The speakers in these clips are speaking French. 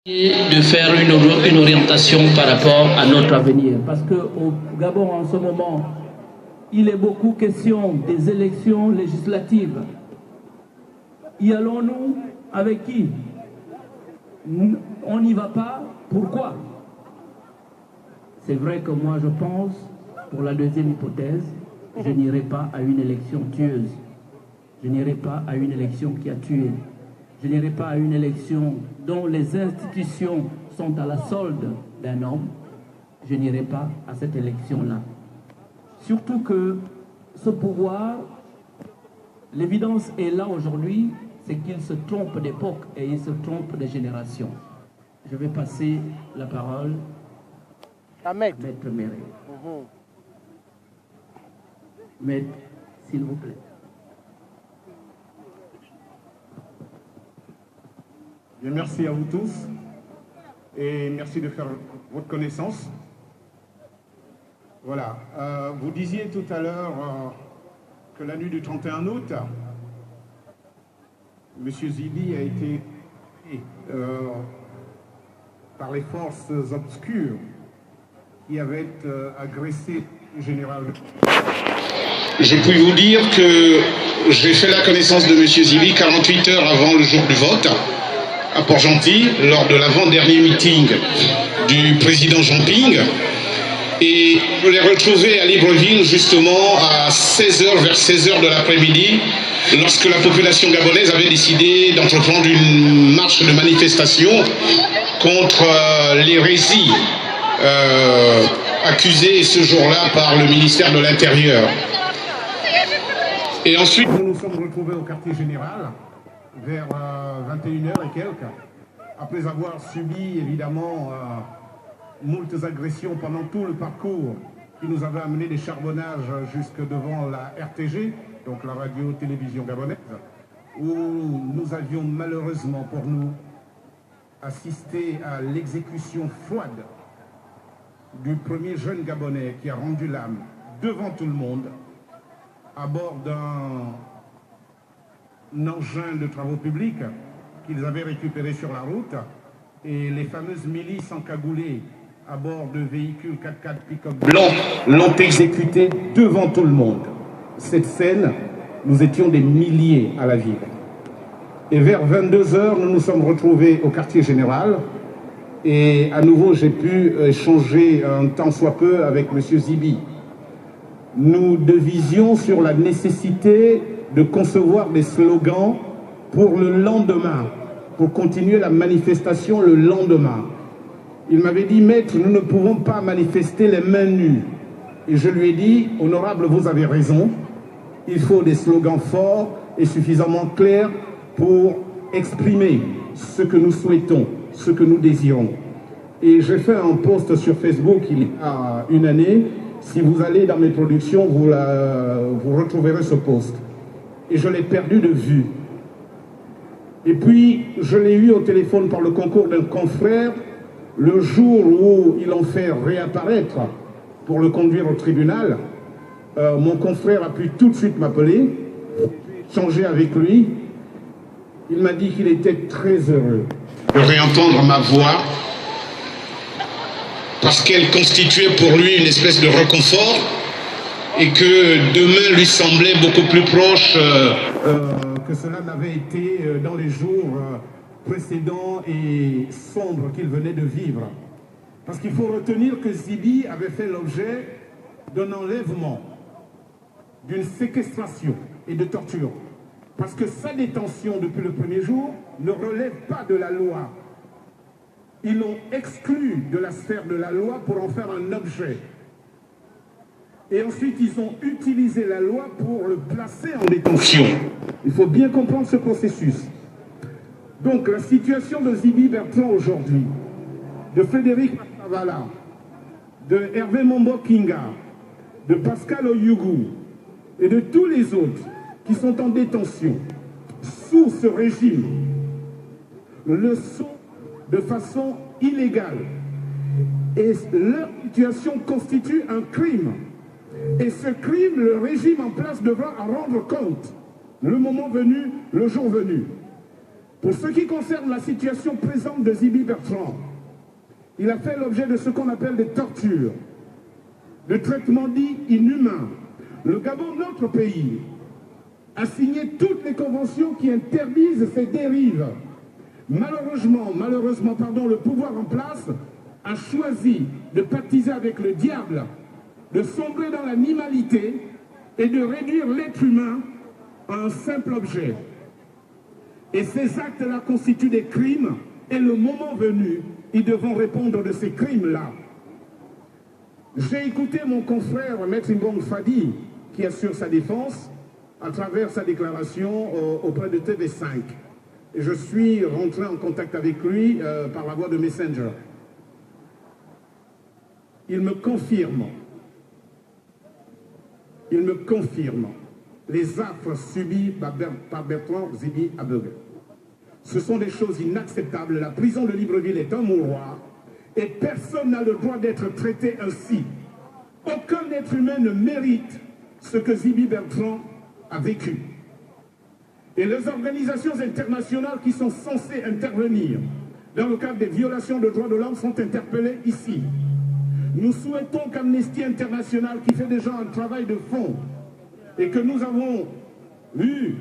De faire une orientation par rapport à notre avenir. Parce qu'au Gabon, en ce moment, il est beaucoup question des élections législatives. Y allons-nous? Avec qui? On n'y va pas. Pourquoi? C'est vrai que moi, je pense, pour la deuxième hypothèse, je n'irai pas à une élection tueuse. Je n'irai pas à une élection qui a tué. Je n'irai pas à une élection dont les institutions sont à la solde d'un homme. Je n'irai pas à cette élection-là. Surtout que ce pouvoir, l'évidence est là aujourd'hui, c'est qu'il se trompe d'époque et il se trompe de génération. Je vais passer la parole à Maître Méré. Maître, s'il vous plaît. Bien, merci à vous tous et merci de faire votre connaissance. Voilà, vous disiez tout à l'heure que la nuit du 31 août, M. Zibi a été par les forces obscures qui avaient agressé le général. Je puis vous dire que j'ai fait la connaissance de M. Zibi 48 heures avant le jour du vote, à Port-Gentil, lors de l'avant-dernier meeting du président Jean-Ping, et je l'ai retrouvé à Libreville justement à 16h, vers 16h de l'après-midi, lorsque la population gabonaise avait décidé d'entreprendre une marche de manifestation contre l'hérésie accusée ce jour-là par le ministère de l'Intérieur. Et ensuite, nous nous sommes retrouvés au quartier général, vers 21h et quelques, après avoir subi évidemment moultes agressions pendant tout le parcours qui nous avait amené des charbonnages jusque devant la RTG, donc la radio-télévision gabonaise, où nous avions malheureusement pour nous assisté à l'exécution froide du premier jeune Gabonais qui a rendu l'âme devant tout le monde à bord d'un engin de travaux publics qu'ils avaient récupéré sur la route, et les fameuses milices encagoulées à bord de véhicules 4x4 pick-up blancs l'ont exécuté devant tout le monde. Cette scène, nous étions des milliers à la vivre. Et vers 22h, nous nous sommes retrouvés au quartier général, et à nouveau j'ai pu échanger un tant soit peu avec M. Zibi. Nous devisions sur la nécessité de concevoir des slogans pour le lendemain, pour continuer la manifestation le lendemain. Il m'avait dit, maître, nous ne pouvons pas manifester les mains nues. Et je lui ai dit, honorable, vous avez raison, il faut des slogans forts et suffisamment clairs pour exprimer ce que nous souhaitons, ce que nous désirons. Et j'ai fait un post sur Facebook il y a une année. Si vous allez dans mes productions, vous retrouverez ce post. Et je l'ai perdu de vue. Et puis, je l'ai eu au téléphone par le concours d'un confrère le jour où ils l'ont fait réapparaître pour le conduire au tribunal. Mon confrère a pu tout de suite m'appeler, échanger avec lui. Il m'a dit qu'il était très heureux de réentendre ma voix parce qu'elle constituait pour lui une espèce de réconfort et que demain lui semblait beaucoup plus proche que cela n'avait été dans les jours précédents et sombres qu'il venait de vivre. Parce qu'il faut retenir que Zibi avait fait l'objet d'un enlèvement, d'une séquestration et de torture. Parce que sa détention depuis le premier jour ne relève pas de la loi. Ils l'ont exclu de la sphère de la loi pour en faire un objet. Et ensuite, ils ont utilisé la loi pour le placer en détention. Il faut bien comprendre ce processus. Donc, la situation de Zibi Bertrand aujourd'hui, de Frédéric Matavala, de Hervé Mombo Kinga, de Pascal Oyougou et de tous les autres qui sont en détention sous ce régime le sont de façon illégale. Et leur situation constitue un crime. Et ce crime, le régime en place devra en rendre compte le moment venu, le jour venu. Pour ce qui concerne la situation présente de Zibi Bertrand, il a fait l'objet de ce qu'on appelle des tortures, de traitements dits inhumains. Le Gabon, notre pays, a signé toutes les conventions qui interdisent ces dérives. Malheureusement, le pouvoir en place a choisi de pactiser avec le diable, de sombrer dans l'animalité et de réduire l'être humain à un simple objet. Et ces actes-là constituent des crimes, et le moment venu, ils devront répondre de ces crimes-là. J'ai écouté mon confrère Maître Mbong Fadi, qui assure sa défense, à travers sa déclaration auprès de TV5. Et je suis rentré en contact avec lui par la voie de Messenger. Il me confirme les affres subies par Bertrand Zibi Abeugue. Ce sont des choses inacceptables. La prison de Libreville est un mouroir et personne n'a le droit d'être traité ainsi. Aucun être humain ne mérite ce que Zibi Bertrand a vécu. Et les organisations internationales qui sont censées intervenir dans le cadre des violations de droits de l'homme sont interpellées ici. Nous souhaitons qu'Amnesty International, qui fait déjà un travail de fond et que nous avons eu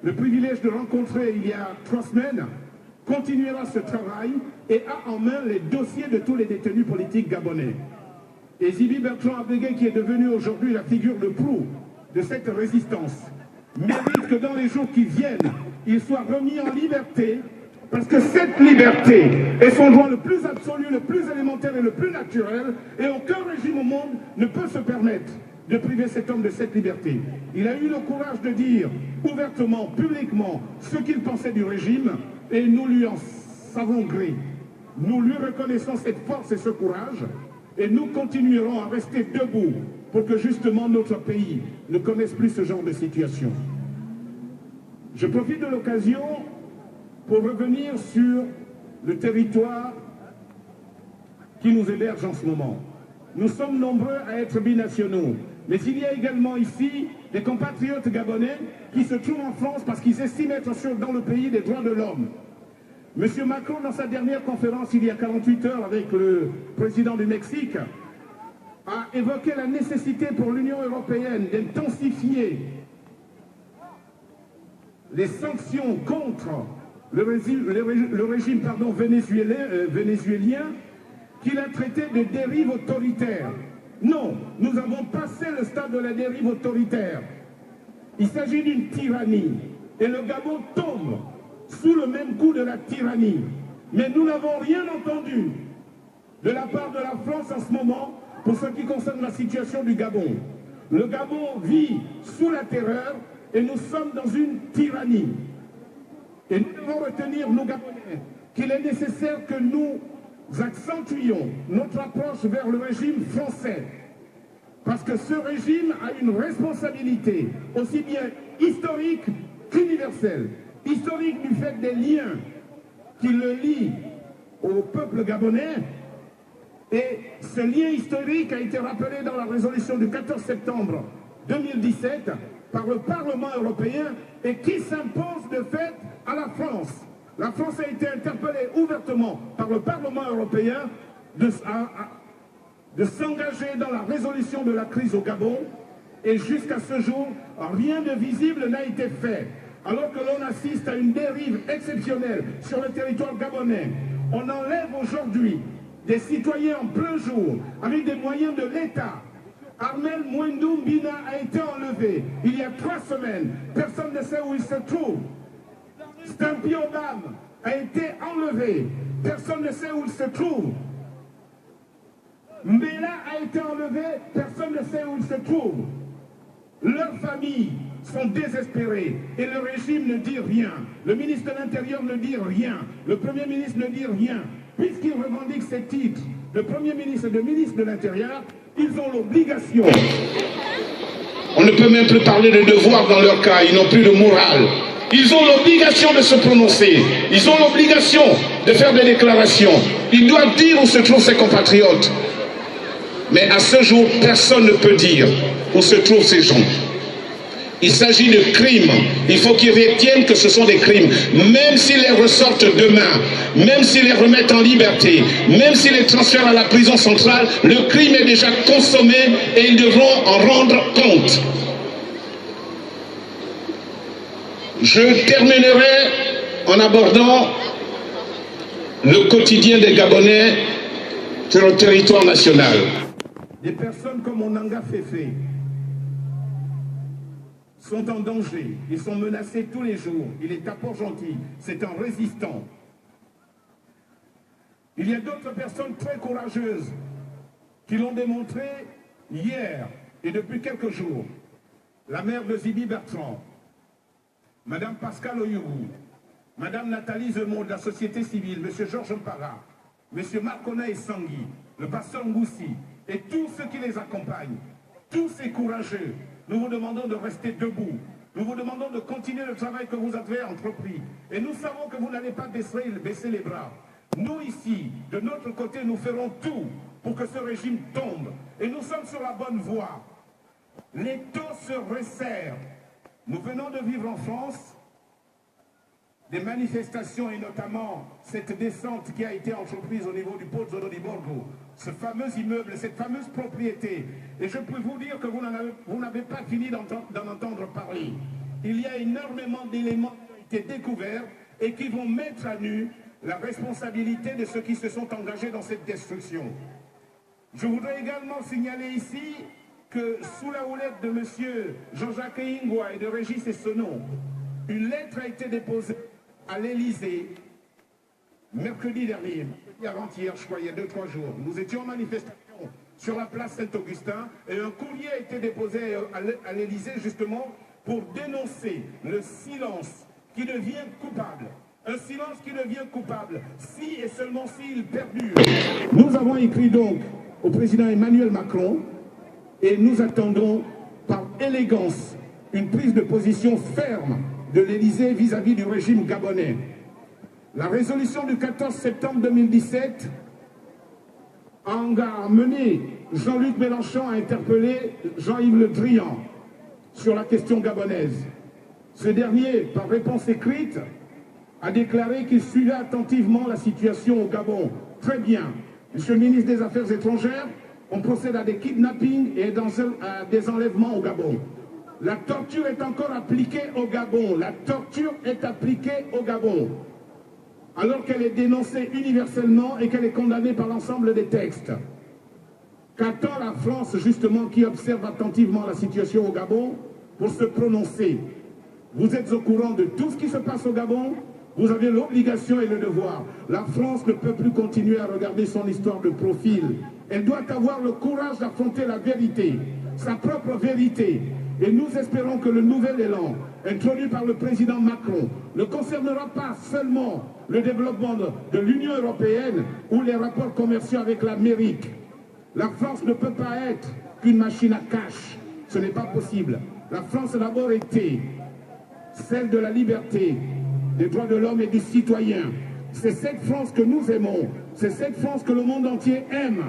le privilège de rencontrer il y a 3 semaines, continuera ce travail et a en main les dossiers de tous les détenus politiques gabonais. Et Zibi Bertrand Abeugue, qui est devenu aujourd'hui la figure de proue de cette résistance, mérite que dans les jours qui viennent, il soit remis en liberté, parce que cette liberté est son droit le plus absolu, le plus élémentaire et le plus naturel, et aucun régime au monde ne peut se permettre de priver cet homme de cette liberté. Il a eu le courage de dire ouvertement, publiquement, ce qu'il pensait du régime, et nous lui en savons gré. Nous lui reconnaissons cette force et ce courage, et nous continuerons à rester debout pour que justement notre pays ne connaisse plus ce genre de situation. Je profite de l'occasion pour revenir sur le territoire qui nous héberge en ce moment. Nous sommes nombreux à être binationaux, mais il y a également ici des compatriotes gabonais qui se trouvent en France parce qu'ils estiment être dans le pays des droits de l'homme. M. Macron, dans sa dernière conférence il y a 48 heures avec le président du Mexique, a évoqué la nécessité pour l'Union européenne d'intensifier les sanctions contre le régime vénézuélien qu'il a traité de dérive autoritaire. Non, nous avons passé le stade de la dérive autoritaire. Il s'agit d'une tyrannie et le Gabon tombe sous le même coup de la tyrannie. Mais nous n'avons rien entendu de la part de la France en ce moment pour ce qui concerne la situation du Gabon. Le Gabon vit sous la terreur et nous sommes dans une tyrannie. Et nous devons retenir, nous Gabonais, qu'il est nécessaire que nous accentuions notre approche vers le régime français. Parce que ce régime a une responsabilité aussi bien historique qu'universelle. Historique du fait des liens qui le lient au peuple gabonais. Et ce lien historique a été rappelé dans la résolution du 14 septembre 2017 par le Parlement européen et qui s'impose de fait à la France. La France a été interpellée ouvertement par le Parlement européen de s'engager dans la résolution de la crise au Gabon et jusqu'à ce jour, rien de visible n'a été fait. Alors que l'on assiste à une dérive exceptionnelle sur le territoire gabonais, on enlève aujourd'hui des citoyens en plein jour avec des moyens de l'État. Armel Mouendoum Bina a été enlevé il y a 3 semaines. Personne ne sait où il se trouve. Stampy Obam a été enlevé. Personne ne sait où il se trouve. Mbela a été enlevé. Personne ne sait où il se trouve. Leurs familles sont désespérées et le régime ne dit rien. Le ministre de l'Intérieur ne dit rien. Le Premier ministre ne dit rien. Puisqu'ils revendiquent ces titres de Premier ministre et de ministre de l'Intérieur, ils ont l'obligation. On ne peut même plus parler de devoir dans leur cas, ils n'ont plus de morale. Ils ont l'obligation de se prononcer, ils ont l'obligation de faire des déclarations. Ils doivent dire où se trouvent ses compatriotes. Mais à ce jour, personne ne peut dire où se trouvent ces gens. Il s'agit de crimes. Il faut qu'ils retiennent que ce sont des crimes. Même s'ils les ressortent demain, même s'ils les remettent en liberté, même s'ils les transfèrent à la prison centrale, le crime est déjà consommé et ils devront en rendre compte. Je terminerai en abordant le quotidien des Gabonais sur le territoire national. Des personnes comme Onanga Fefe sont en danger, ils sont menacés tous les jours. Il est à Port-Gentil, c'est un résistant. Il y a d'autres personnes très courageuses qui l'ont démontré hier et depuis quelques jours. La mère de Zibi Bertrand, Madame Pascal Oyougou, Madame Nathalie Zemont de la société civile, Monsieur Georges Mpara, Monsieur Marcona et Sangui, le pasteur Ngoussi et tous ceux qui les accompagnent, tous ces courageux, nous vous demandons de rester debout. Nous vous demandons de continuer le travail que vous avez entrepris. Et nous savons que vous n'allez pas baisser les bras. Nous ici, de notre côté, nous ferons tout pour que ce régime tombe. Et nous sommes sur la bonne voie. Les taux se resserrent. Nous venons de vivre en France des manifestations et notamment cette descente qui a été entreprise au niveau du Pozzo di Borgo, ce fameux immeuble, cette fameuse propriété. Et je peux vous dire que vous n'avez pas fini d'en entendre parler. Il y a énormément d'éléments qui ont été découverts et qui vont mettre à nu la responsabilité de ceux qui se sont engagés dans cette destruction. Je voudrais également signaler ici que sous la houlette de M. Jean-Jacques Ingwa et de Régis Essonneau, une lettre a été déposée à l'Élysée mercredi dernier, avant-hier, je crois, il y a 2-3 jours. Nous étions en manifestation sur la place Saint-Augustin et un courrier a été déposé à l'Élysée justement pour dénoncer le silence qui devient coupable. Un silence qui devient coupable si et seulement s'il perdure. Nous avons écrit donc au président Emmanuel Macron et nous attendons par élégance une prise de position ferme de l'Élysée vis-à-vis du régime gabonais. La résolution du 14 septembre 2017 a mené Jean-Luc Mélenchon à interpeller Jean-Yves Le Drian sur la question gabonaise. Ce dernier, par réponse écrite, a déclaré qu'il suivait attentivement la situation au Gabon. Très bien. Monsieur le ministre des Affaires étrangères, on procède à des kidnappings et à des enlèvements au Gabon. La torture est encore appliquée au Gabon. La torture est appliquée au Gabon. Alors qu'elle est dénoncée universellement et qu'elle est condamnée par l'ensemble des textes. Qu'attend la France, justement, qui observe attentivement la situation au Gabon, pour se prononcer? Vous êtes au courant de tout ce qui se passe au Gabon. Vous avez l'obligation et le devoir. La France ne peut plus continuer à regarder son histoire de profil. Elle doit avoir le courage d'affronter la vérité, sa propre vérité. Et nous espérons que le nouvel élan, introduit par le président Macron, ne concernera pas seulement le développement de l'Union européenne ou les rapports commerciaux avec l'Amérique. La France ne peut pas être qu'une machine à cash. Ce n'est pas possible. La France a d'abord été celle de la liberté, des droits de l'homme et du citoyen. C'est cette France que nous aimons. C'est cette France que le monde entier aime.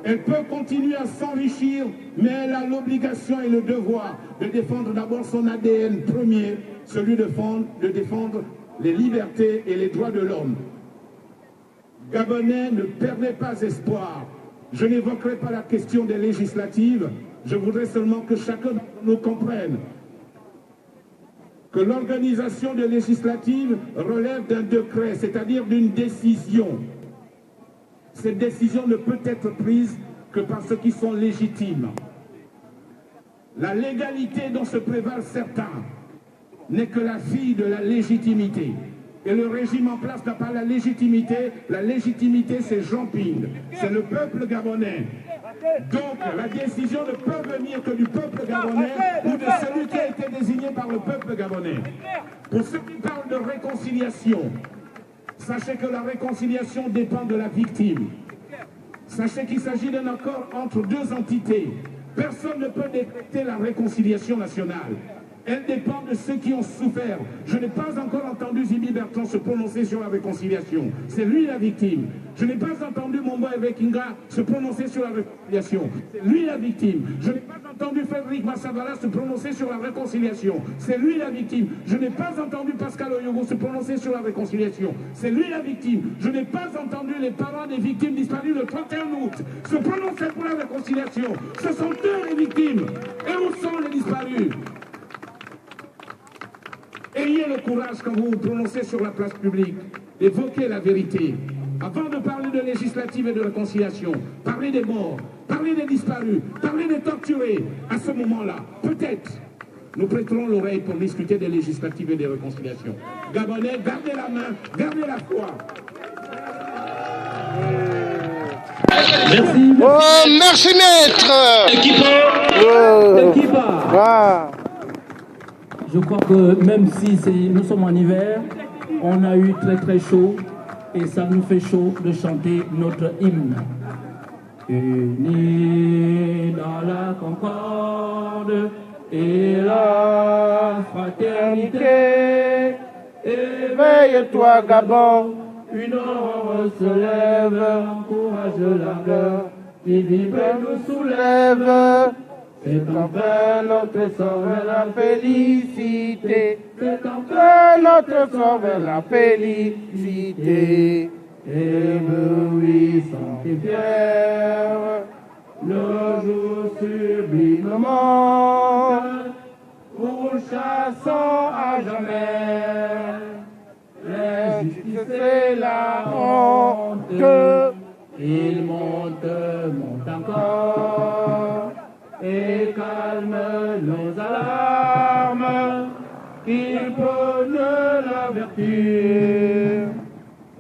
Elle peut continuer à s'enrichir, mais elle a l'obligation et le devoir de défendre d'abord son ADN premier, celui de défendre les libertés et les droits de l'homme. Gabonais, ne perdez pas espoir. Je n'évoquerai pas la question des législatives. Je voudrais seulement que chacun nous comprenne que l'organisation des législatives relève d'un décret, c'est-à-dire d'une décision. Cette décision ne peut être prise que par ceux qui sont légitimes. La légalité dont se prévalent certains n'est que la fille de la légitimité. Et le régime en place n'a pas la légitimité. La légitimité, c'est Jean Ping, c'est le peuple gabonais. Donc la décision ne peut venir que du peuple gabonais ou de celui qui a été désigné par le peuple gabonais. Pour ceux qui parlent de réconciliation, sachez que la réconciliation dépend de la victime. Sachez qu'il s'agit d'un accord entre deux entités. Personne ne peut décréter la réconciliation nationale. Elle dépend de ceux qui ont souffert. Je n'ai pas encore entendu Zibi Bertrand se prononcer sur la réconciliation. C'est lui la victime. Je n'ai pas entendu Mombo Evekinga se prononcer sur la réconciliation. C'est lui la victime. Je n'ai pas entendu Frédéric Massabala se prononcer sur la réconciliation. C'est lui la victime. Je n'ai pas entendu Pascal Oyogo se prononcer sur la réconciliation. C'est lui la victime. Je n'ai pas entendu les parents des victimes disparues le 31 août se prononcer pour la réconciliation. Ce sont eux les victimes. Et où sont les disparus? Ayez le courage quand vous vous prononcez sur la place publique d'évoquer la vérité. Avant de parler de législative et de réconciliation, parlez des morts, parlez des disparus, parlez des torturés. À ce moment-là, peut-être, nous prêterons l'oreille pour discuter des législatives et des réconciliations. Gabonais, gardez la main, gardez la foi. Merci. Oh, merci maître. Équipe. Je crois que même si nous sommes en hiver, on a eu très très chaud et ça nous fait chaud de chanter notre hymne. Unis dans la concorde et la fraternité, éveille-toi Gabon, une aurore se lève, encourage l'ardeur, qui vibre nous soulève. C'est enfin notre sort vers la félicité. C'est enfin notre sort vers la félicité. Éblouissant et fier, le jour sublimement, pour chassant à jamais l'injustice et la honte. Il monte encore et calme nos alarmes, il prône la vertu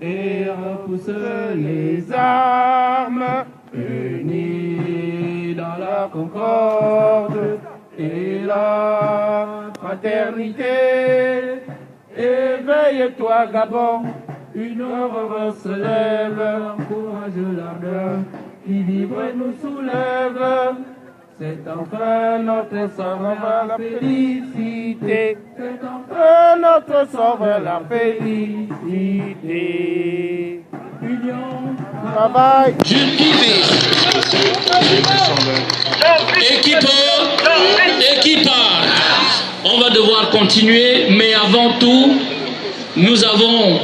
et repousse les armes, unis dans la concorde et la fraternité. Éveille-toi Gabon, une aurore se lève, encourage l'ardeur, qui vibre et nous soulève. C'est enfin notre sort vers la félicité. C'est enfin notre sort vers la félicité. Union, travail, équipage. On va devoir continuer, mais avant tout, nous avons